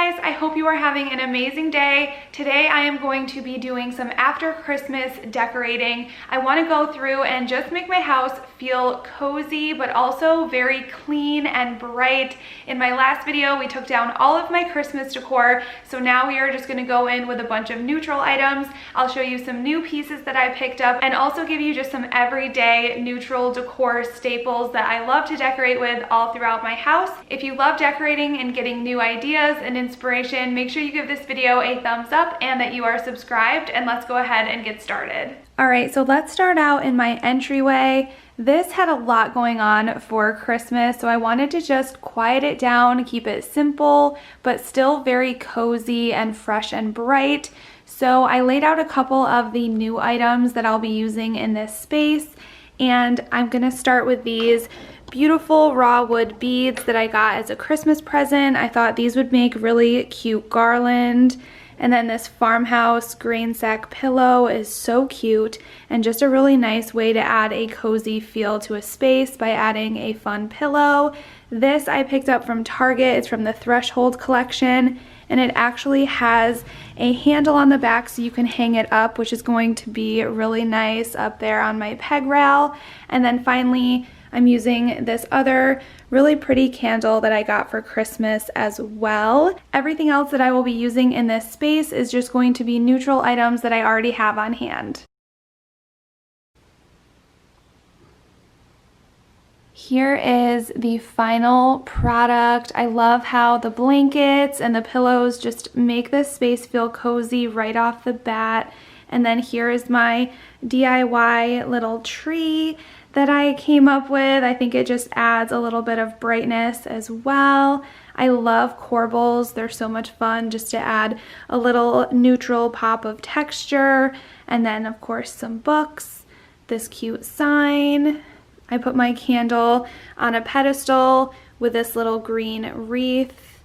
guys, I hope you are having an amazing day. Today I am going to be doing some after Christmas decorating. I want to go through and just make my house feel cozy but also very clean and bright. In my last video we took down all of my Christmas decor, so now we are just going to go in with a bunch of neutral items. I'll show you some new pieces that I picked up and also give you just some everyday neutral decor staples that I love to decorate with all throughout my house. If you love decorating and getting new ideas and inspiration, make sure you give this video a thumbs up and that you are subscribed, and let's go ahead and get started. All right, so let's start out in my entryway. This had a lot going on for Christmas, so I wanted to just quiet it down, keep it simple, but still very cozy and fresh and bright. So I laid out a couple of the new items that I'll be using in this space, and I'm gonna start with these beautiful raw wood beads that I got as a Christmas present. I thought these would make really cute garland. And then this Farmhouse grain sack pillow is so cute and just a really nice way to add a cozy feel to a space by adding a fun pillow. This I picked up from Target. It's from the Threshold collection, and it actually has a handle on the back so you can hang it up, which is going to be really nice up there on my peg rail. And then finally, I'm using this other really pretty candle that I got for Christmas as well. Everything else that I will be using in this space is just going to be neutral items that I already have on hand. Here is the final product. I love how the blankets and the pillows just make this space feel cozy right off the bat. And then here is my DIY little tree that I came up with. I think it just adds a little bit of brightness as well. I love corbels. They're so much fun just to add a little neutral pop of texture. And then of course some books, this cute sign. I put my candle on a pedestal with this little green wreath.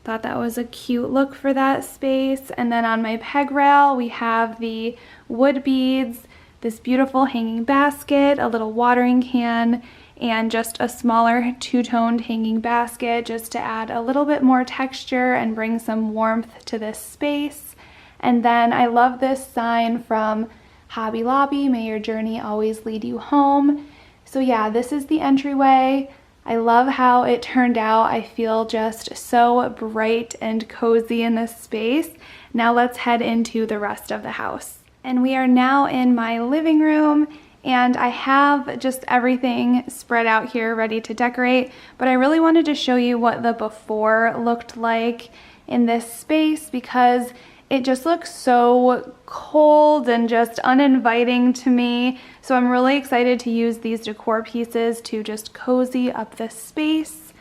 Thought that was a cute look for that space. And then on my peg rail we have the wood beads, this beautiful hanging basket, a little watering can, and just a smaller two-toned hanging basket just to add a little bit more texture and bring some warmth to this space. And then I love this sign from Hobby Lobby, "May your journey always lead you home." So yeah, this is the entryway. I love how it turned out. I feel just so bright and cozy in this space. Now let's head into the rest of the house. And we are now in my living room, and I have just everything spread out here ready to decorate, but I really wanted to show you what the before looked like in this space because it just looks so cold and just uninviting to me. So I'm really excited to use these decor pieces to just cozy up this space.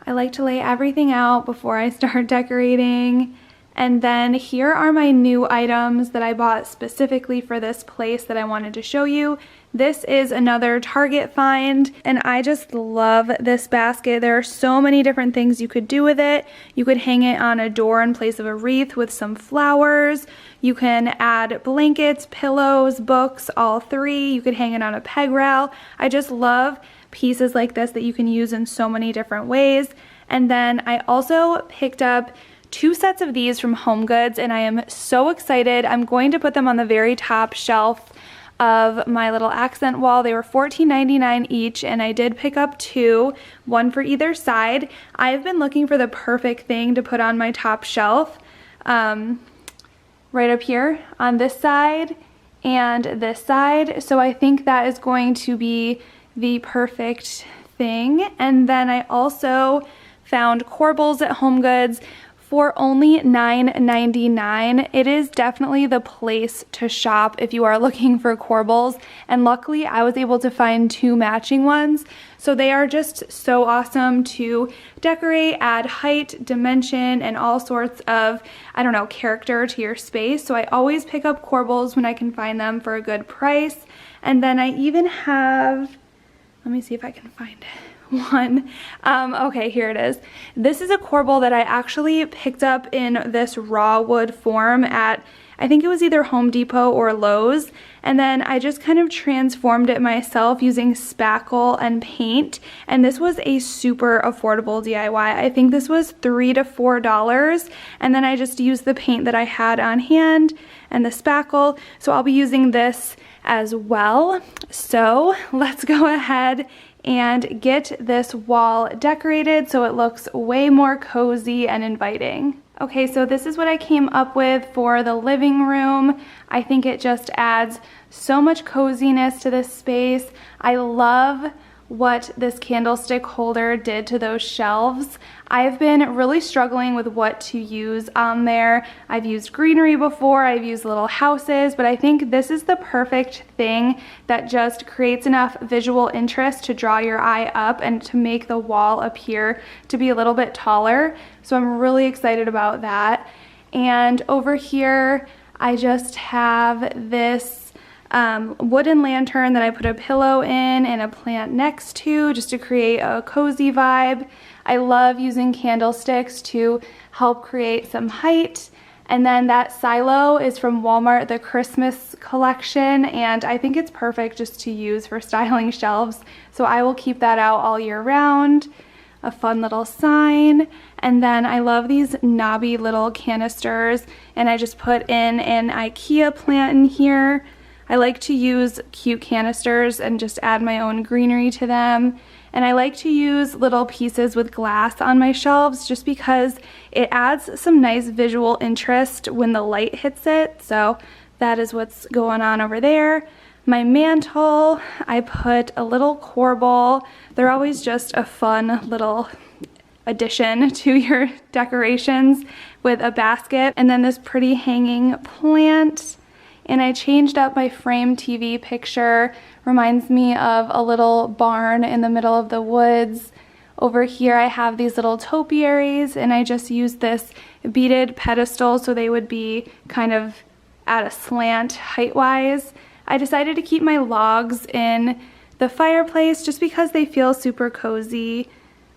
I like to lay everything out before I start decorating. And then here are my new items that I bought specifically for this place that I wanted to show you. This is another Target find, and I just love this basket. There are so many different things you could do with it. You could hang it on a door in place of a wreath with some flowers. You can add blankets, pillows, books, all three. You could hang it on a peg rail. I just love pieces like this that you can use in so many different ways. And then I also picked up 2 sets of these from HomeGoods, and I am so excited. I'm going to put them on the very top shelf of my little accent wall. They were $14.99 each, and I did pick up 2, one for either side. I've been looking for the perfect thing to put on my top shelf, right up here on this side and this side. So I think that is going to be the perfect thing. And then I also found corbels at HomeGoods for only $9.99. It is definitely the place to shop if you are looking for corbels, and luckily I was able to find 2 matching ones. So they are just so awesome to decorate, add height, dimension, and all sorts of, I don't know, character to your space. So I always pick up corbels when I can find them for a good price. And then I even have, let me see if I can find one. Okay, here it is. This is a corbel that I actually picked up in this raw wood form at, I think it was either Home Depot or Lowe's, and then I just kind of transformed it myself using spackle and paint, and this was a super affordable DIY. I think this was $3 to $4, and then I just used the paint that I had on hand and the spackle, so I'll be using this as well. So let's go ahead and get this wall decorated so it looks way more cozy and inviting. Okay, so this is what I came up with for the living room. I think it just adds so much coziness to this space. I love what this candlestick holder did to those shelves. I've been really struggling with what to use on there. I've used greenery before, I've used little houses, but I think this is the perfect thing that just creates enough visual interest to draw your eye up and to make the wall appear to be a little bit taller. So I'm really excited about that. And over here, I just have this wooden lantern that I put a pillow in and a plant next to just to create a cozy vibe. I love using candlesticks to help create some height. And then that silo is from Walmart, the Christmas collection, and I think it's perfect just to use for styling shelves. So I will keep that out all year round. A fun little sign. And then I love these knobby little canisters, and I just put in an IKEA plant in here. I like to use cute canisters and just add my own greenery to them. And I like to use little pieces with glass on my shelves just because it adds some nice visual interest when the light hits it. So that is what's going on over there. My mantle, I put a little corbel. They're always just a fun little addition to your decorations with a basket. And then this pretty hanging plant. And I changed up my frame TV picture. Reminds me of a little barn in the middle of the woods. Over here I have these little topiaries, and I just used this beaded pedestal so they would be kind of at a slant height-wise. I decided to keep my logs in the fireplace just because they feel super cozy.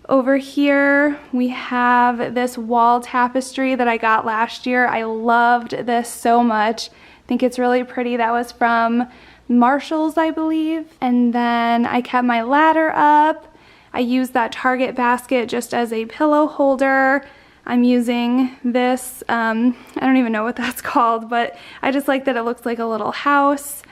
Over here we have this wall tapestry that I got last year. I loved this so much. I think it's really pretty. That was from Marshall's, I believe. And then I kept my ladder up. I used that Target basket just as a pillow holder. I'm using this, I don't even know what that's called, but I just like that it looks like a little house.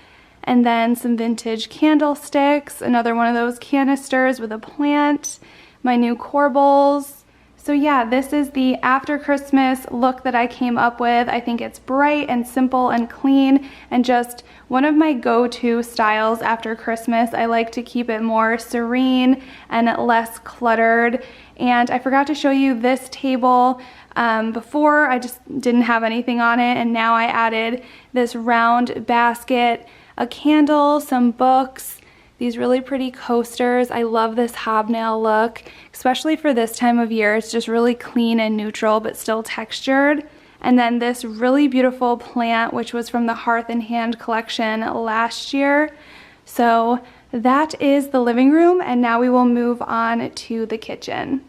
And then some vintage candlesticks, another one of those canisters with a plant, my new corbels. So yeah, this is the after Christmas look that I came up with. I think it's bright and simple and clean and just one of my go-to styles after Christmas. I like to keep it more serene and less cluttered. And I forgot to show you this table before. I just didn't have anything on it, and now I added this round basket, a candle, some books, these really pretty coasters. I love this hobnail look, especially for this time of year. It's just really clean and neutral, but still textured. And then this really beautiful plant, which was from the Hearth and Hand collection last year. So that is the living room, and now we will move on to the kitchen.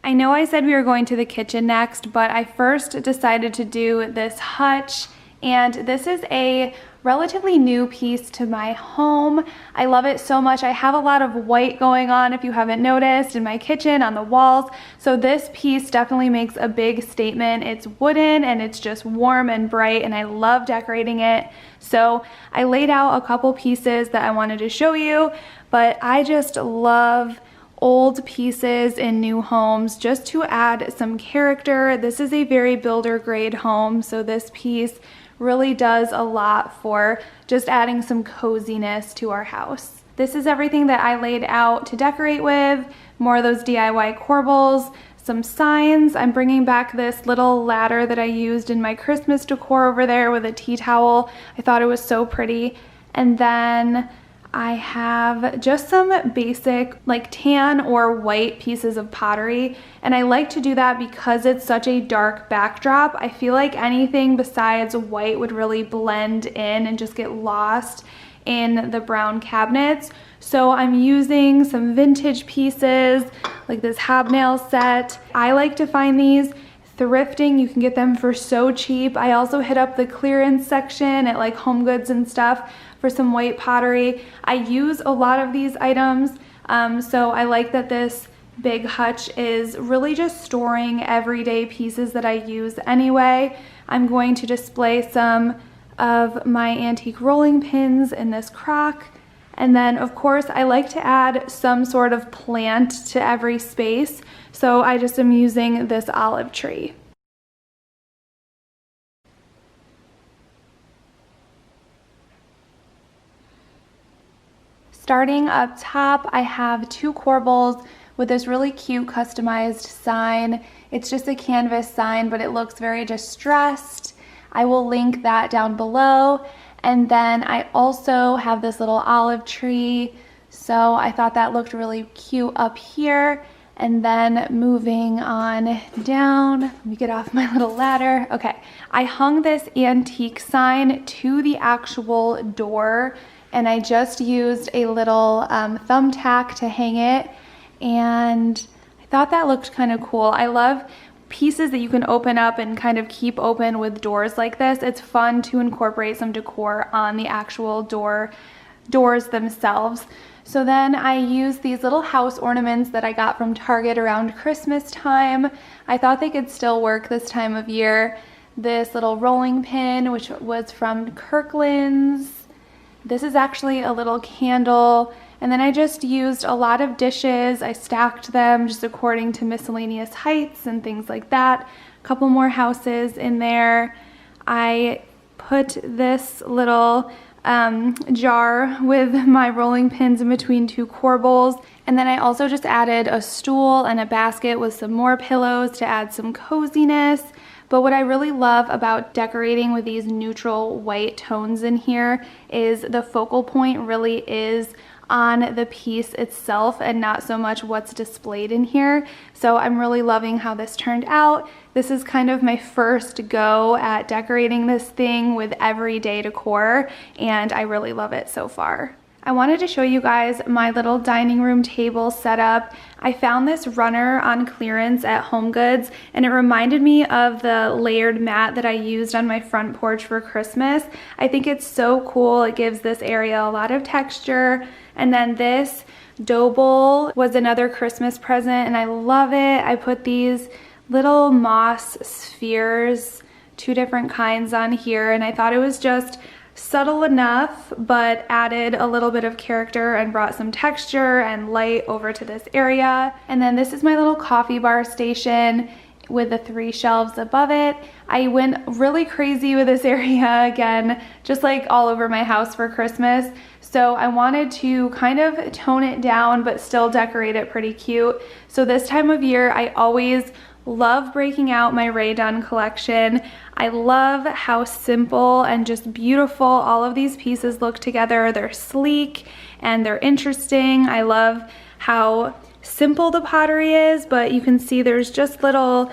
I know I said we were going to the kitchen next, but I first decided to do this hutch, and this is a relatively new piece to my home. I love it so much. I have a lot of white going on, if you haven't noticed, in my kitchen on the walls. So this piece definitely makes a big statement. It's wooden and it's just warm and bright, and I love decorating it. So I laid out a couple pieces that I wanted to show you, but I just love old pieces in new homes just to add some character. This is a very builder grade home, so this piece really does a lot for just adding some coziness to our house. This is everything that I laid out to decorate with. More of those DIY corbels, some signs. I'm bringing back this little ladder that I used in my Christmas decor over there with a tea towel. I thought it was so pretty. And then I have just some basic like tan or white pieces of pottery, and I like to do that because it's such a dark backdrop. I feel like anything besides white would really blend in and just get lost in the brown cabinets. So I'm using some vintage pieces like this hobnail set. I like to find these thrifting. You can get them for so cheap. I also hit up the clearance section at like Home Goods and stuff for some white pottery. I use a lot of these items, so I like that this big hutch is really just storing everyday pieces that I use anyway. I'm going to display some of my antique rolling pins in this crock. And then of course I like to add some sort of plant to every space. So I just am using this olive tree. Starting up top, I have 2 corbels with this really cute customized sign. It's just a canvas sign, but it looks very distressed. I will link that down below. And then I also have this little olive tree, so I thought that looked really cute up here. And then moving on down, let me get off my little ladder. Okay, I hung this antique sign to the actual door, and I just used a little thumbtack to hang it, and I thought that looked kind of cool. I love pieces that you can open up and kind of keep open with doors like this. It's fun to incorporate some decor on the actual doors themselves. So then I used these little house ornaments that I got from Target around Christmas time. I thought they could still work this time of year. This little rolling pin, which was from Kirkland's. This is actually a little candle. And then I just used a lot of dishes. I stacked them just according to miscellaneous heights and things like that. A couple more houses in there. I put this little jar with my rolling pins in between 2 corbels. And then I also just added a stool and a basket with some more pillows to add some coziness. But what I really love about decorating with these neutral white tones in here is the focal point really is on the piece itself and not so much what's displayed in here. So I'm really loving how this turned out. This is kind of my first go at decorating this thing with everyday decor, and I really love it so far. I wanted to show you guys my little dining room table setup. I found this runner on clearance at Home Goods, and it reminded me of the layered mat that I used on my front porch for Christmas. I think it's so cool. It gives this area a lot of texture. And then this dough bowl was another Christmas present, and I love it. I put these little moss spheres, 2 different kinds on here, and I thought it was just subtle enough, but added a little bit of character and brought some texture and light over to this area. And then this is my little coffee bar station with the 3 shelves above it. I went really crazy with this area again, just like all over my house for Christmas. So I wanted to kind of tone it down, but still decorate it pretty cute. So this time of year, I always love breaking out my Rae Dunn collection. I love how simple and just beautiful all of these pieces look together. They're sleek and they're interesting. I love how simple the pottery is, but you can see there's just little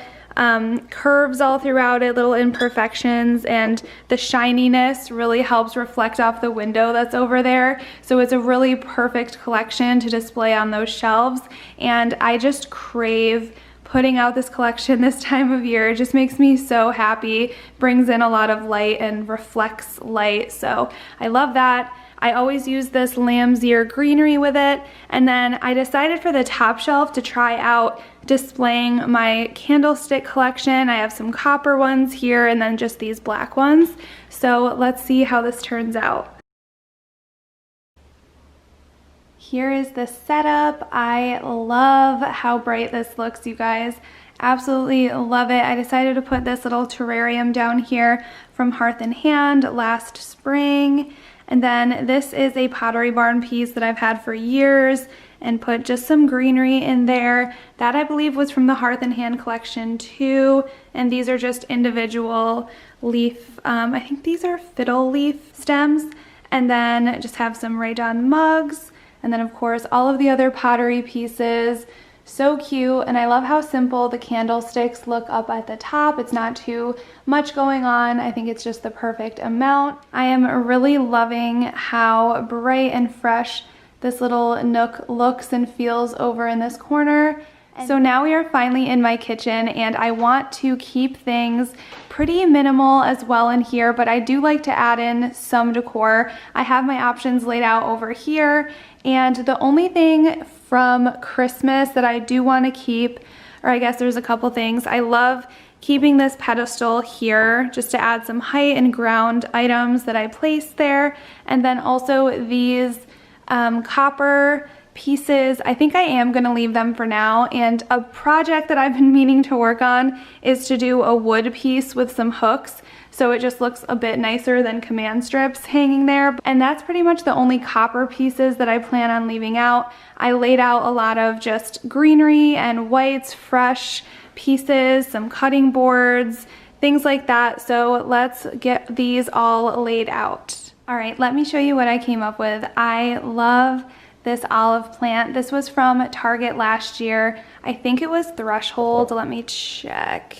curves all throughout it, little imperfections, and the shininess really helps reflect off the window that's over there. So it's a really perfect collection to display on those shelves, and I just crave putting out this collection this time of year. It just makes me so happy, brings in a lot of light and reflects light, so I love that. I always use this lamb's ear greenery with it, and then I decided for the top shelf to try out displaying my candlestick collection. I have some copper ones here and then just these black ones. So let's see how this turns out. Here is the setup. I love how bright this looks, you guys. Absolutely love it. I decided to put this little terrarium down here from Hearth and Hand last spring. And then this is a Pottery Barn piece that I've had for years, and put just some greenery in there. That I believe was from the Hearth and Hand collection too. And these are just individual leaf, I think these are fiddle leaf stems. And then just have some Rae Dunn mugs. And then of course all of the other pottery pieces, So cute, and I love how simple the candlesticks look up at the top. It's not too much going on. I think it's just the perfect amount. I am really loving how bright and fresh this little nook looks and feels over in this corner. So now we are finally in my kitchen, and I want to keep things pretty minimal as well in here, but I do like to add in some decor. I have my options laid out over here, and the only thing from Christmas that I do want to keep, or I guess there's a couple things. I love keeping this pedestal here just to add some height and ground items that I placed there, and then also these copper pieces. I think I am going to leave them for now, and a project that I've been meaning to work on is to do a wood piece with some hooks, so it just looks a bit nicer than command strips hanging there. And that's pretty much the only copper pieces that I plan on leaving out. I laid out a lot of just greenery and whites, fresh pieces, some cutting boards, things like that. So let's get these all laid out. All right, let me show you what I came up with. I love this olive plant. This was from Target last year. I think it was Threshold. Let me check.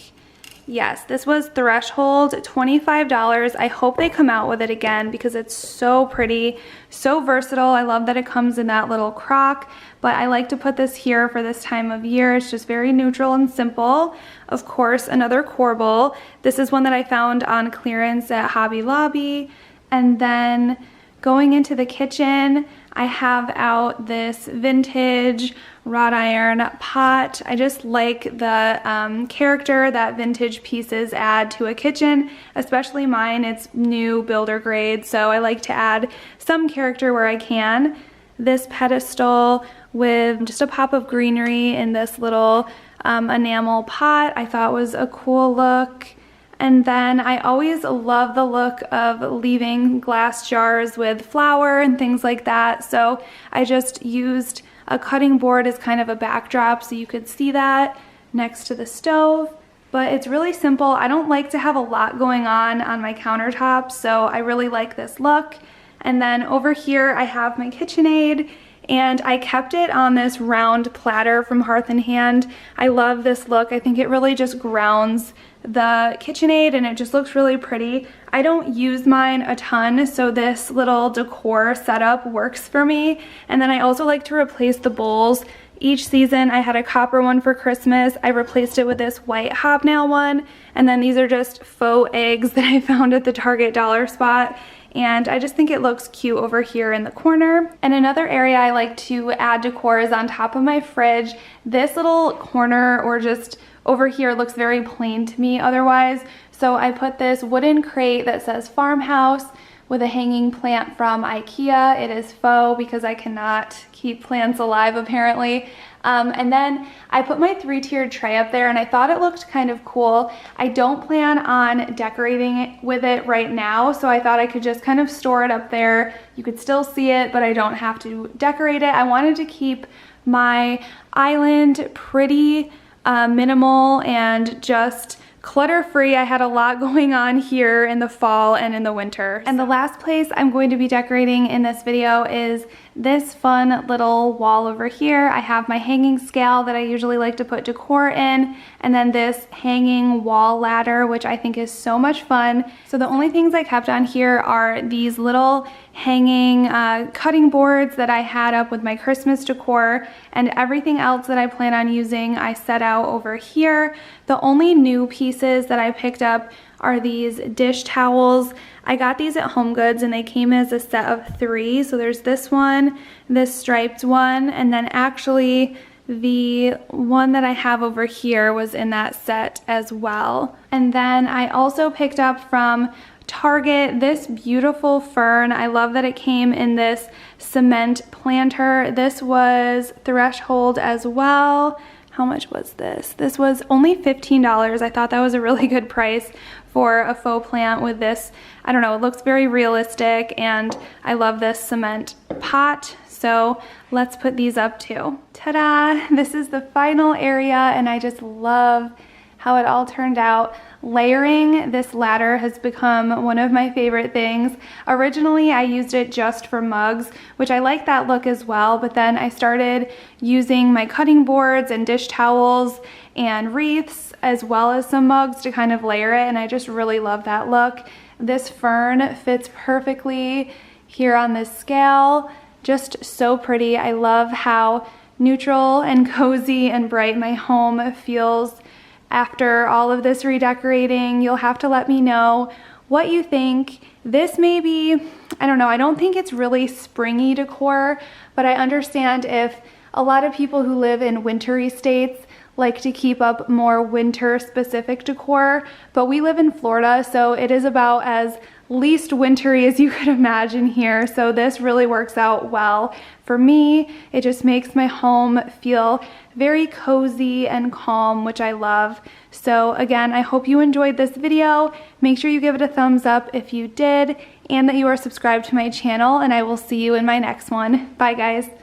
Yes, this was Threshold, $25. I hope they come out with it again because it's so pretty, so versatile. I love that it comes in that little crock, but I like to put this here for this time of year. It's just very neutral and simple. Of course, another corbel. This is one that I found on clearance at Hobby Lobby. And then going into the kitchen, I have out this vintage wrought iron pot. I just like the character that vintage pieces add to a kitchen, especially mine. It's new builder grade, so I like to add some character where I can. This pedestal with just a pop of greenery in this little enamel pot I thought was a cool look. And then I always love the look of leaving glass jars with flour and things like that. So I just used a cutting board as kind of a backdrop so you could see that next to the stove. But it's really simple. I don't like to have a lot going on my countertops, so I really like this look. And then over here I have my KitchenAid, and I kept it on this round platter from Hearth and Hand. I love this look. I think it really just grounds the KitchenAid, and it just looks really pretty. I don't use mine a ton, so this little decor setup works for me. And then I also like to replace the bowls. Each season I had a copper one for Christmas. I replaced it with this white hobnail one, and then these are just faux eggs that I found at the Target dollar spot. And I just think it looks cute over here in the corner. And another area I like to add decor is on top of my fridge. This little corner, or just over here, looks very plain to me otherwise. So I put this wooden crate that says Farmhouse with a hanging plant from IKEA. It is faux because I cannot keep plants alive apparently. And then I put my 3-tiered tray up there, and I thought it looked kind of cool. I don't plan on decorating it with it right now, so I thought I could just kind of store it up there. You could still see it, but I don't have to decorate it. I wanted to keep my island pretty minimal and just clutter-free. I had a lot going on here in the fall and in the winter. And the last place I'm going to be decorating in this video is this fun little wall over here. I have my hanging scale that I usually like to put decor in, and then this hanging wall ladder, which I think is so much fun. So the only things I kept on here are these little hanging cutting boards that I had up with my Christmas decor, and everything else that I plan on using I set out over here. The only new pieces that I picked up are these dish towels. I got these at HomeGoods, and they came as a set of 3. So there's this one, this striped one, and then actually the one that I have over here was in that set as well. And then I also picked up from Target this beautiful fern. I love that it came in this cement planter. This was Threshold as well. How much was this? This was only $15. I thought that was a really good price for a faux plant with this. I don't know, it looks very realistic, and I love this cement pot. So let's put these up too. Ta-da! This is the final area, and I just love how it all turned out. layering this ladder has become one of my favorite things. Originally, I used it just for mugs, which I like that look as well, but then I started using my cutting boards and dish towels and wreaths as well as some mugs to kind of layer it, and I just really love that look. This fern fits perfectly here on this scale. Just so pretty. I love how neutral and cozy and bright my home feels after all of this redecorating. You'll have to let me know what you think. This may be, I don't know, I don't think it's really springy decor, but I understand if a lot of people who live in wintry states like to keep up more winter specific decor, but we live in Florida, so it is about as least wintry as you could imagine here. So this really works out well for me. It just makes my home feel very cozy and calm, which I love. So again, I hope you enjoyed this video. Make sure you give it a thumbs up if you did, and that you are subscribed to my channel, and I will see you in my next one. Bye guys.